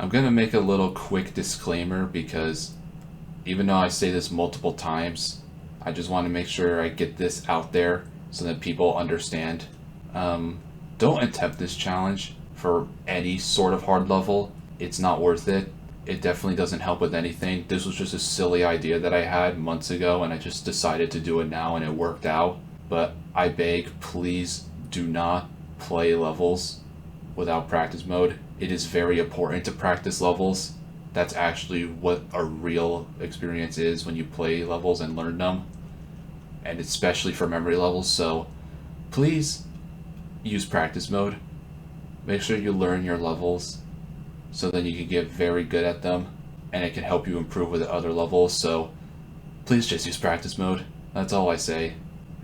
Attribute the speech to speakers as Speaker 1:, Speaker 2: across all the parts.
Speaker 1: I'm gonna make a little quick disclaimer because even though I say this multiple times, I just want to make sure I get this out there so that people understand. Don't attempt this challenge for any sort of hard level. It's not worth it. It definitely doesn't help with anything. This was just a silly idea that I had months ago and I just decided to do it now and it worked out. But I beg, please do not play levels without practice mode. It is very important to practice levels. That's actually what a real experience is when you play levels and learn them. And especially for memory levels, so please use practice mode. Make sure you learn your levels so then you can get very good at them and it can help you improve with other levels, so please just use practice mode. That's all I say.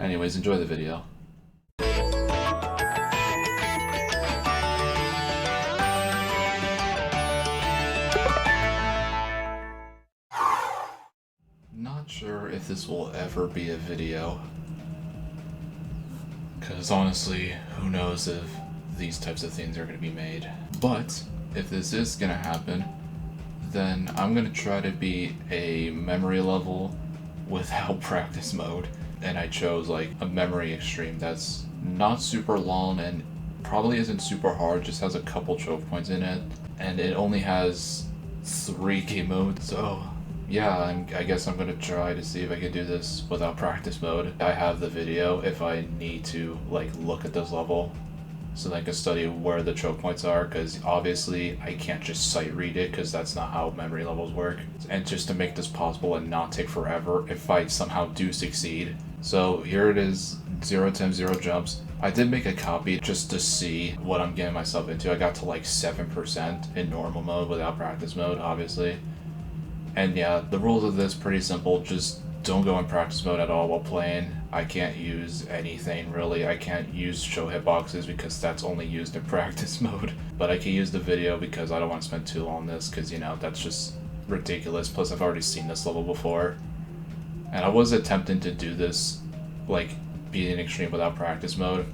Speaker 1: Anyways, enjoy the video. Not sure if this will ever be a video, because honestly, who knows if these types of things are going to be made. But if this is going to happen, then I'm going to try to be a memory level without practice mode. And I chose like a memory extreme that's not super long and probably isn't super hard, just has a couple choke points in it. And it only has 3 game modes, so yeah, I guess I'm gonna try to see if I can do this without practice mode. I have the video if I need to like look at this level so that I can study where the choke points are, because obviously I can't just sight read it because that's not how memory levels work. And just to make this possible and not take forever if I somehow do succeed. So here it is, 0 attempts, 0 jumps. I did make a copy just to see what I'm getting myself into. I got to like 7% in normal mode without practice mode, obviously. And yeah, the rules of this pretty simple. Just don't go in practice mode at all while playing. I can't use anything really. I can't use show hitboxes because that's only used in practice mode. But I can use the video because I don't want to spend too long on this because, you know, that's just ridiculous. Plus I've already seen this level before. And I was attempting to do this, like, be an extreme without practice mode,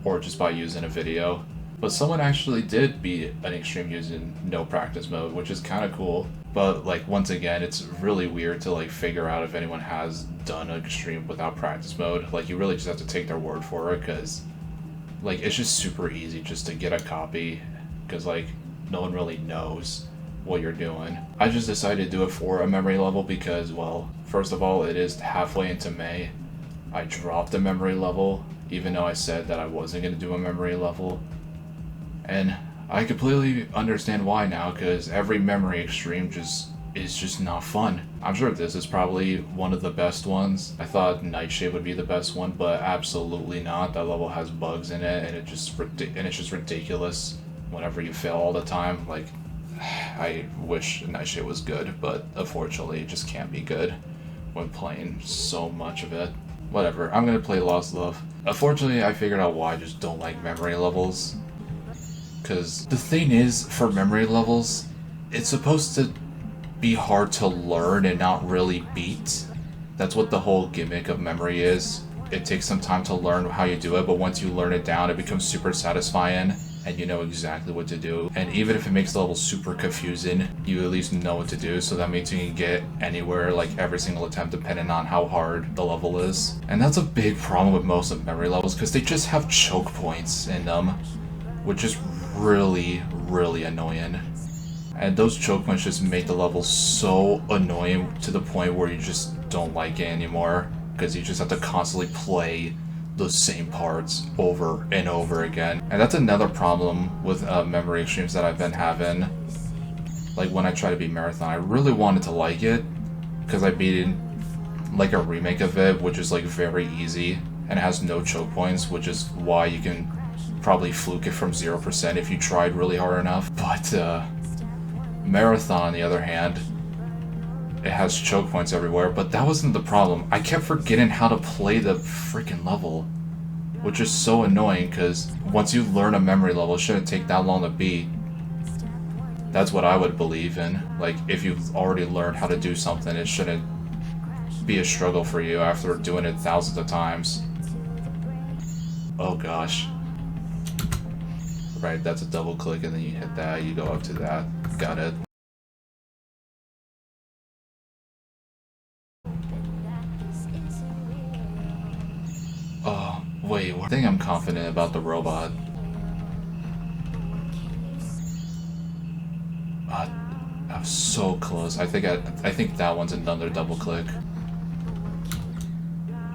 Speaker 1: or just by using a video. But someone actually did beat an extreme using no practice mode, which is kind of cool. But like, once again, it's really weird to like figure out if anyone has done an extreme without practice mode. Like, you really just have to take their word for it, because like, it's just super easy just to get a copy, because like, no one really knows what you're doing. I just decided to do it for a memory level because, well, first of all, it is halfway into May. I dropped a memory level, even though I said that I wasn't going to do a memory level. And I completely understand why now, because every memory extreme is just not fun. I'm sure this is probably one of the best ones. I thought Nightshade would be the best one, but absolutely not. That level has bugs in it, and it's just ridiculous whenever you fail all the time. Like, I wish Nightshade was good, but unfortunately it just can't be good when playing so much of it. Whatever, I'm gonna play Lost Love. Unfortunately, I figured out why I just don't like memory levels. Because the thing is, for memory levels, it's supposed to be hard to learn and not really beat. That's what the whole gimmick of memory is. It takes some time to learn how you do it, but once you learn it down, it becomes super satisfying, and you know exactly what to do. And even if it makes the level super confusing, you at least know what to do, so that means you can get anywhere, like every single attempt, depending on how hard the level is. And that's a big problem with most of memory levels, because they just have choke points in them, which is really, really annoying. And those choke points just make the level so annoying to the point where you just don't like it anymore, because you just have to constantly play those same parts over and over again. And that's another problem with memory extremes that I've been having. Like, when I try to beat Marathon, I really wanted to like it, because I beat it like a remake of it, which is like very easy and has no choke points, which is why you can probably fluke it from 0% if you tried really hard enough. But Marathon, on the other hand, it has choke points everywhere, but that wasn't the problem. I kept forgetting how to play the freaking level, which is so annoying, because once you learn a memory level, it shouldn't take that long to beat. That's what I would believe in. Like, if you've already learned how to do something, it shouldn't be a struggle for you after doing it thousands of times. Oh gosh. Right, that's a double click, and then you hit that, you go up to that. Got it. Oh, wait, I think I'm confident about the robot. I was so close. I think that one's another double click.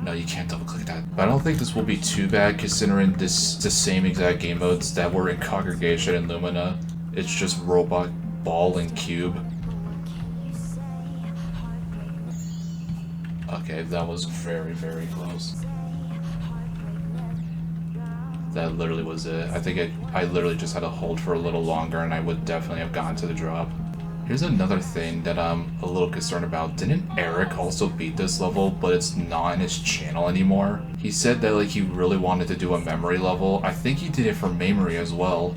Speaker 1: No, you can't double click that. But I don't think this will be too bad considering this the same exact game modes that were in Congregation and Lumina. It's just robot, ball, and cube. Okay, that was very, very close. That literally was it. I think I literally just had to hold for a little longer and I would definitely have gone to the drop. Here's another thing that I'm a little concerned about. Didn't Eric also beat this level, but it's not in his channel anymore? He said that like he really wanted to do a memory level. I think he did it for Maymory as well,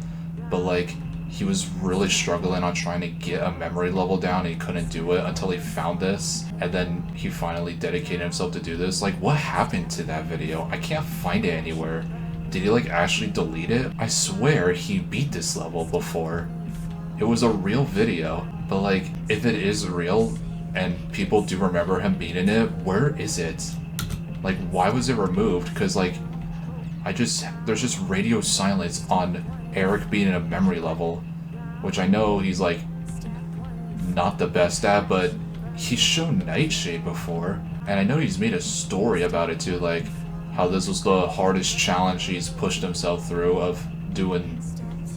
Speaker 1: but like he was really struggling on trying to get a memory level down and he couldn't do it until he found this, and then he finally dedicated himself to do this. Like, what happened to that video? I can't find it anywhere. Did he like actually delete it? I swear he beat this level before. It was a real video, but like, if it is real and people do remember him beating it, where is it? Like, why was it removed? Because like, there's just radio silence on Eric beating a memory level, which I know he's like not the best at, but he's shown Nightshade before, and I know he's made a story about it too, like how this was the hardest challenge he's pushed himself through of doing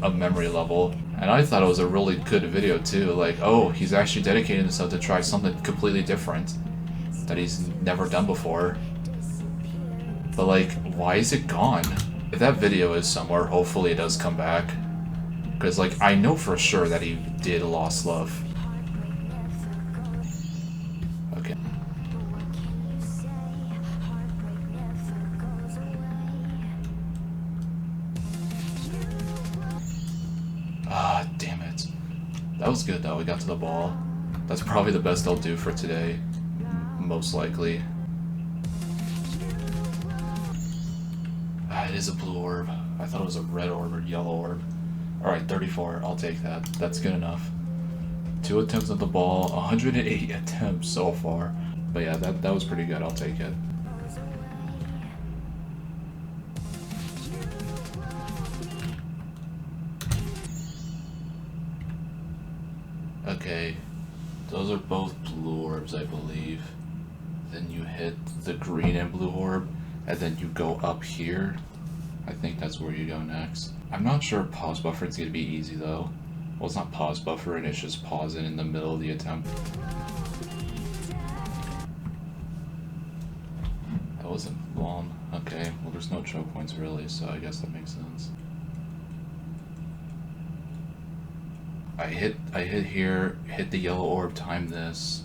Speaker 1: a memory level. And I thought it was a really good video too, like, oh, he's actually dedicated himself to try something completely different that he's never done before. But like, why is it gone? If that video is somewhere, hopefully it does come back. Because like, I know for sure that he did Lost Love. Okay. Ah, damn it. That was good though, we got to the ball. That's probably the best I'll do for today. Most likely. Ah, it is a blue orb. I thought it was a red orb or yellow orb. Alright, 34, I'll take that. That's good enough. 2 attempts at the ball, 108 attempts so far. But yeah, that was pretty good, I'll take it. Okay, those are both blue orbs, I believe. Then you hit the green and blue orb, and then you go up here. I think that's where you go next. I'm not sure pause buffering's gonna be easy though. Well, it's not pause buffering, it's just pausing in the middle of the attempt. That wasn't long. Okay, well there's no choke points really, so I guess that makes sense. I hit here, hit the yellow orb, time this.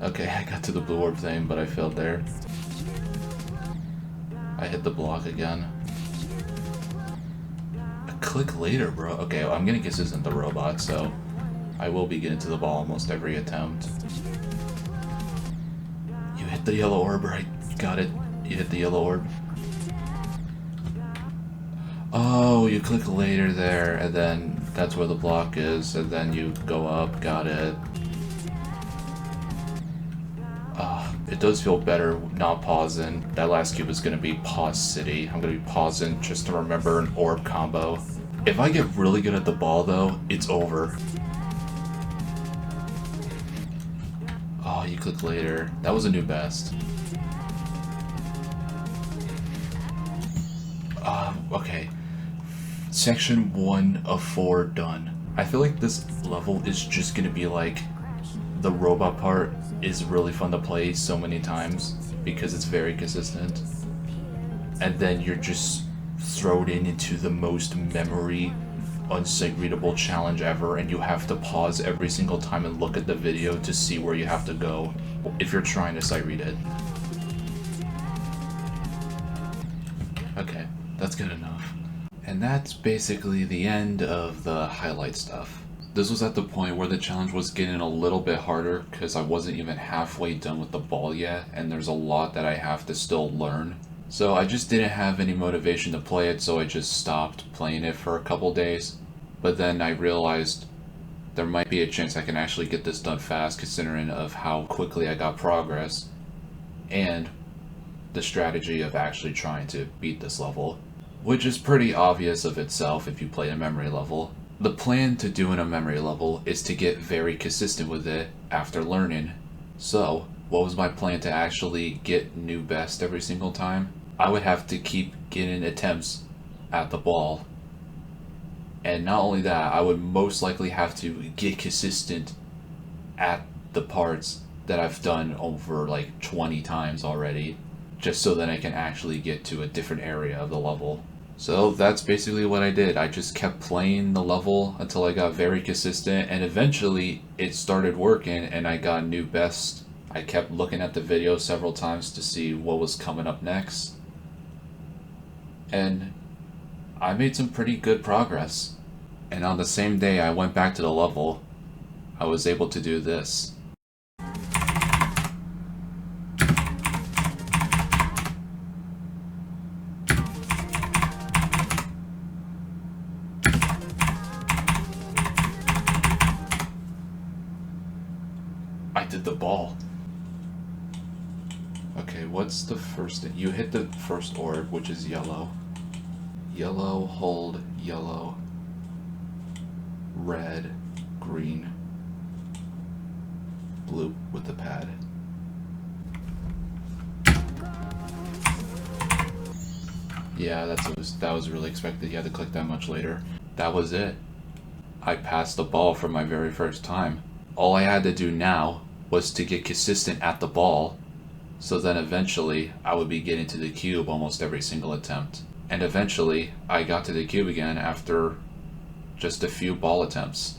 Speaker 1: Okay, I got to the blue orb thing, but I failed there. I hit the block again. A click later, bro. Okay, well, I'm gonna guess this isn't the robot, so I will be getting to the ball almost every attempt. You hit the yellow orb, right? Got it. You hit the yellow orb. Oh, you click later there, and then that's where the block is, and then you go up. Got it. It does feel better not pausing. That last cube is going to be Pause City. I'm going to be pausing just to remember an orb combo. If I get really good at the ball though, it's over. Oh, you click later. That was a new best. Okay. Section 1 of 4 done. I feel like this level is just going to be like the robot part is really fun to play so many times because it's very consistent, and then you're just thrown into the most memory unsight readable challenge ever, and you have to pause every single time and look at the video to see where you have to go if you're trying to sight read it. Okay, that's good enough. And that's basically the end of the highlight stuff. This was at the point where the challenge was getting a little bit harder because I wasn't even halfway done with the ball yet, and there's a lot that I have to still learn. So I just didn't have any motivation to play it, so I just stopped playing it for a couple days. But then I realized there might be a chance I can actually get this done fast, considering of how quickly I got progress, and the strategy of actually trying to beat this level, which is pretty obvious of itself if you play a memory level. The plan to doing a memory level is to get very consistent with it after learning. So, what was my plan to actually get new best every single time? I would have to keep getting attempts at the ball. And not only that, I would most likely have to get consistent at the parts that I've done over like 20 times already, just so that I can actually get to a different area of the level. So that's basically what I did. I just kept playing the level until I got very consistent, and eventually it started working and I got new best. I kept looking at the video several times to see what was coming up next, and I made some pretty good progress. And on the same day I went back to the level, I was able to do this. I did the ball. Okay, what's the first thing? You hit the first orb, which is yellow. Yellow, hold, yellow, red, green, blue with the pad. Yeah, that was really expected. You had to click that much later. That was it. I passed the ball for my very first time. All I had to do now was to get consistent at the ball, so then eventually I would be getting to the cube almost every single attempt. And eventually I got to the cube again after just a few ball attempts.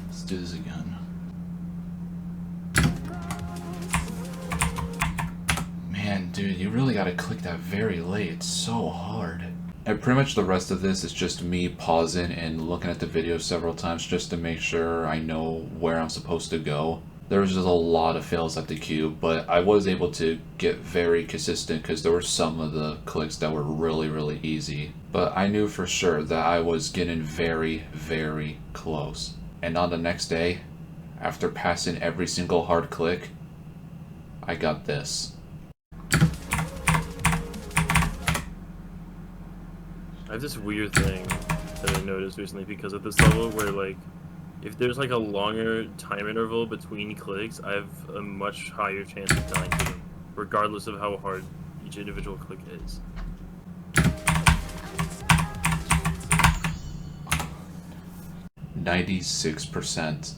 Speaker 1: Let's do this again. Man, dude, you really gotta click that very late. It's so hard. And pretty much the rest of this is just me pausing and looking at the video several times just to make sure I know where I'm supposed to go. There was just a lot of fails at the cube, but I was able to get very consistent because there were some of the clicks that were really, really easy. But I knew for sure that I was getting very, very close. And on the next day, after passing every single hard click, I got this.
Speaker 2: I have this weird thing that I noticed recently because of this level where, like, if there's like a longer time interval between clicks, I have a much higher chance of dying to them, regardless of how hard each individual click is.
Speaker 1: 96%.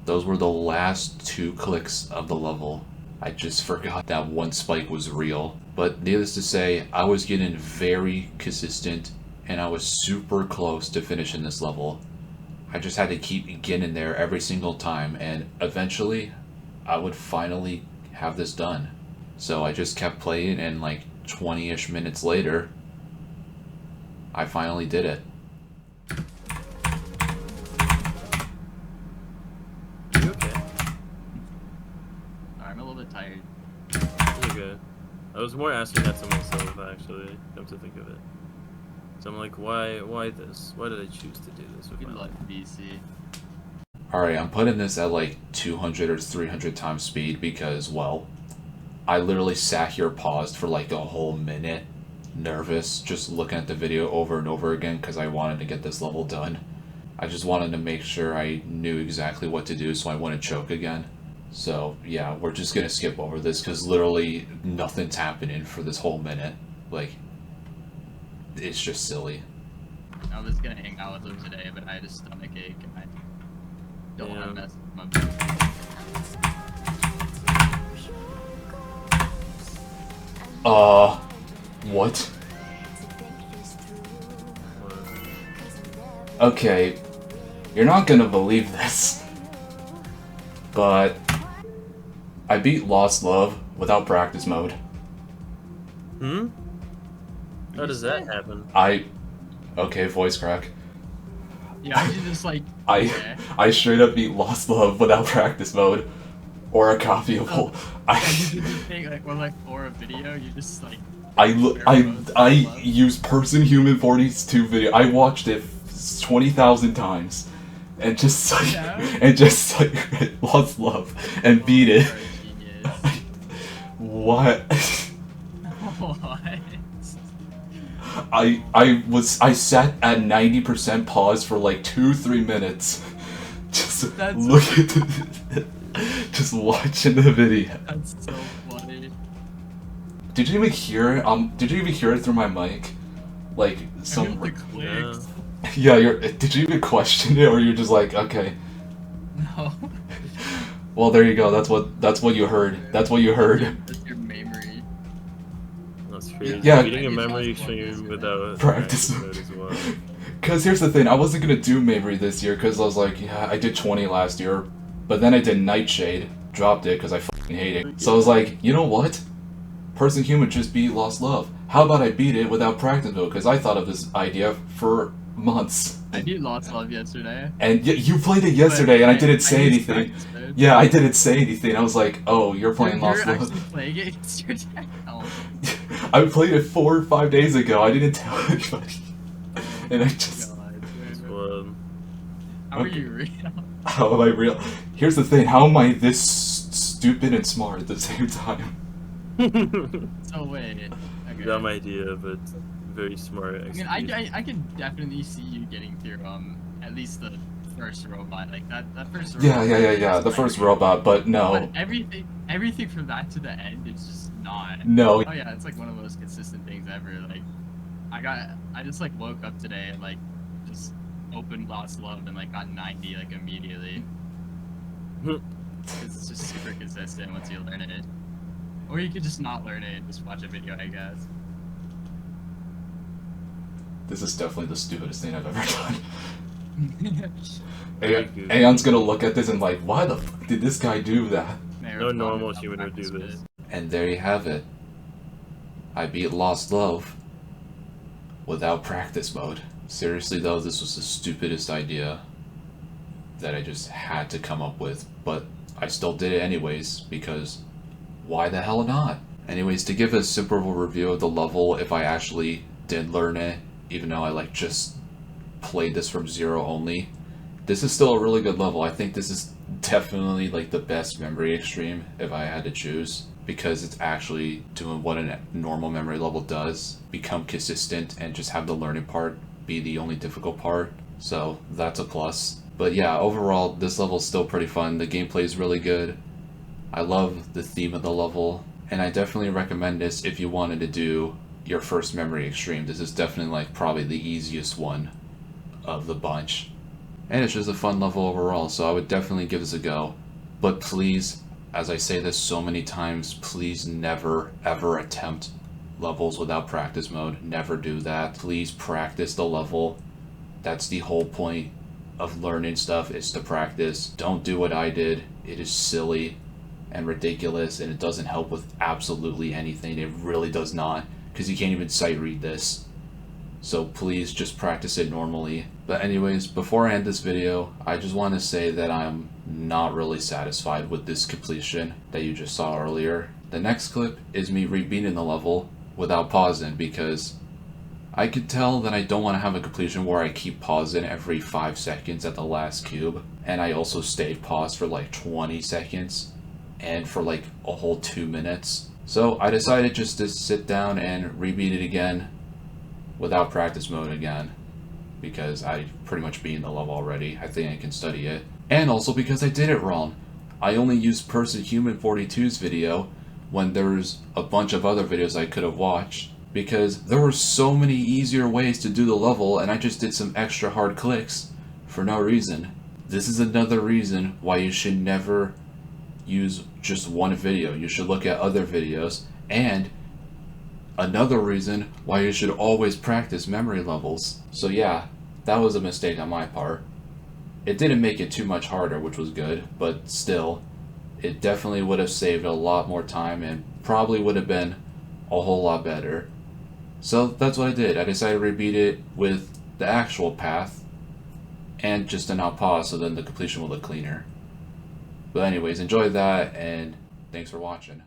Speaker 1: Those were the last 2 clicks of the level. I just forgot that one spike was real. But needless to say, I was getting very consistent and I was super close to finishing this level. I just had to keep getting there every single time, and eventually I would finally have this done. So I just kept playing, and like 20-ish minutes later, I finally did it.
Speaker 2: You okay?
Speaker 3: I'm a little bit tired.
Speaker 2: It's okay. I was more asking that to myself, actually, come to think of it. So I'm like, why this? Why did I choose to do this with
Speaker 3: Good
Speaker 2: my
Speaker 3: luck,
Speaker 2: life?
Speaker 3: BC.
Speaker 1: Alright, I'm putting this at like 200 or 300 times speed because, well, I literally sat here paused for like a whole minute, nervous, just looking at the video over and over again because I wanted to get this level done. I just wanted to make sure I knew exactly what to do so I wouldn't choke again. So yeah, we're just gonna skip over this because literally nothing's happening for this whole minute. Like, it's just silly.
Speaker 3: I was gonna hang out with him today, but I had a stomach ache and I don't want to mess with my
Speaker 1: What? Okay, you're not gonna believe this, but I beat Lost Love without practice mode.
Speaker 2: Hmm? How does that happen?
Speaker 1: Okay, voice crack.
Speaker 3: Yeah, I should just like.
Speaker 1: I straight up beat Lost Love without practice mode, or a copyable.
Speaker 3: And you did the thing like, or like for a video, you just like.
Speaker 1: I used Person Human 42 video. I watched it 20,000 times, and just like Lost Love and beat it. What?
Speaker 3: What?
Speaker 1: I sat at 90% pause for like 2-3 minutes, just just watching the video.
Speaker 3: That's so funny.
Speaker 1: Did you even hear it? Did you even hear it through my mic? Like some.
Speaker 3: The clicks.
Speaker 1: Yeah, did you even question it, or you're just like, okay?
Speaker 3: No.
Speaker 1: Well, there you go. That's what you heard. That's what you heard.
Speaker 3: That's your Maymory.
Speaker 2: That's crazy.
Speaker 1: Yeah.
Speaker 2: Beating a memory extreme without
Speaker 1: Practice
Speaker 2: mode as well.
Speaker 1: Cause here's the thing, I wasn't gonna do Maymory this year, cause I was like, yeah, I did 20 last year, but then I did Nightshade, dropped it, cause I fucking hate it. So I was like, you know what? Person Human just beat Lost Love. How about I beat it without practice mode? Cause I thought of this idea for months.
Speaker 3: I beat Lost Love yesterday.
Speaker 1: And you played it yesterday, and I didn't say anything. Yeah, I didn't say anything. I was like, oh, you're playing Lost Love.
Speaker 3: You're actually playing it? It's your channel.
Speaker 1: I played it 4 or 5 days ago. I didn't tell anybody. And I just...
Speaker 3: How are you real?
Speaker 1: How am I real? Here's the thing, how am I this stupid and smart at the same time?
Speaker 3: So wait. Okay.
Speaker 2: Dumb idea, but very smart execution.
Speaker 3: I mean, I can definitely see you getting through at least the first robot, like that first robot.
Speaker 1: Yeah, the first robot, but no.
Speaker 3: But everything from that to the end is just not.
Speaker 1: No.
Speaker 3: Oh yeah, it's like one of the most consistent things ever. Like, I just like woke up today and like just opened Lost Love and like got 90 like immediately. It's just super consistent once you learn it. Or you could just not learn it and just watch a video, I guess.
Speaker 1: This is definitely the stupidest thing I've ever done. Aeon's gonna look at this and like, why the fuck did this guy do that?
Speaker 2: No normal human would do this.
Speaker 1: And there you have it. I beat Lost Love without practice mode. Seriously though, this was the stupidest idea that I just had to come up with, but I still did it anyways, because why the hell not? Anyways, to give a simple review of the level, if I actually did learn it, even though I like just played this from zero only, this is still a really good level. I think this is definitely like the best memory extreme if I had to choose, because it's actually doing what a normal memory level does, become consistent and just have the learning part be the only difficult part, so that's a plus. But yeah, overall this level is still pretty fun. The gameplay is really good. I love the theme of the level, and I definitely recommend this if you wanted to do your first memory extreme. This is definitely like probably the easiest one of the bunch, and it's just a fun level overall, so I would definitely give this a go. But please, as I say this so many times, please never ever attempt levels without practice mode. Never do that. Please practice the level. That's the whole point of learning stuff, is to practice. Don't do what I did. It is silly and ridiculous, and it doesn't help with absolutely anything. It really does not, because you can't even sight read this. So please just practice it normally. But anyways, before I end this video, I just want to say that I'm not really satisfied with this completion that you just saw earlier. The next clip is me rebeating the level without pausing, because I could tell that I don't want to have a completion where I keep pausing every 5 seconds at the last cube, and I also stayed paused for like 20 seconds and for like a whole 2 minutes. So I decided just to sit down and rebeat it again without practice mode again, because I pretty much beat the level already. I think I can study it, and also because I did it wrong. I only used Person Human 42's video when there's a bunch of other videos I could have watched, because there were so many easier ways to do the level, and I just did some extra hard clicks for no reason. This is another reason why you should never use just one video. You should look at other videos, and another reason why you should always practice memory levels. So yeah, that was a mistake on my part. It didn't make it too much harder, which was good, but still, it definitely would have saved a lot more time and probably would have been a whole lot better. So that's what I did. I decided to repeat it with the actual path, and just to not pause, so then the completion will look cleaner. But anyways, enjoy that, and thanks for watching.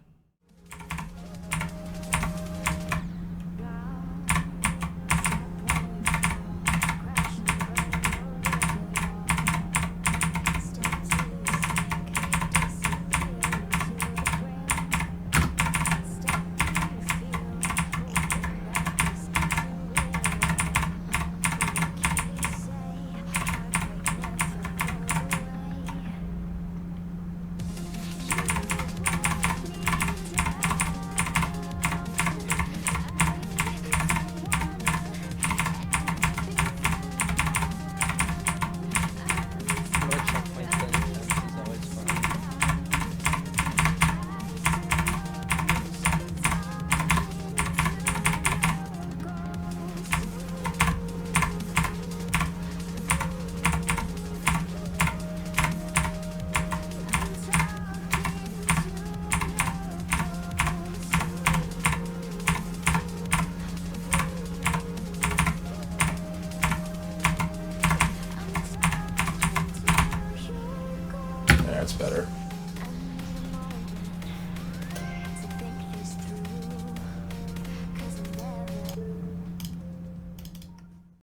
Speaker 1: That's better.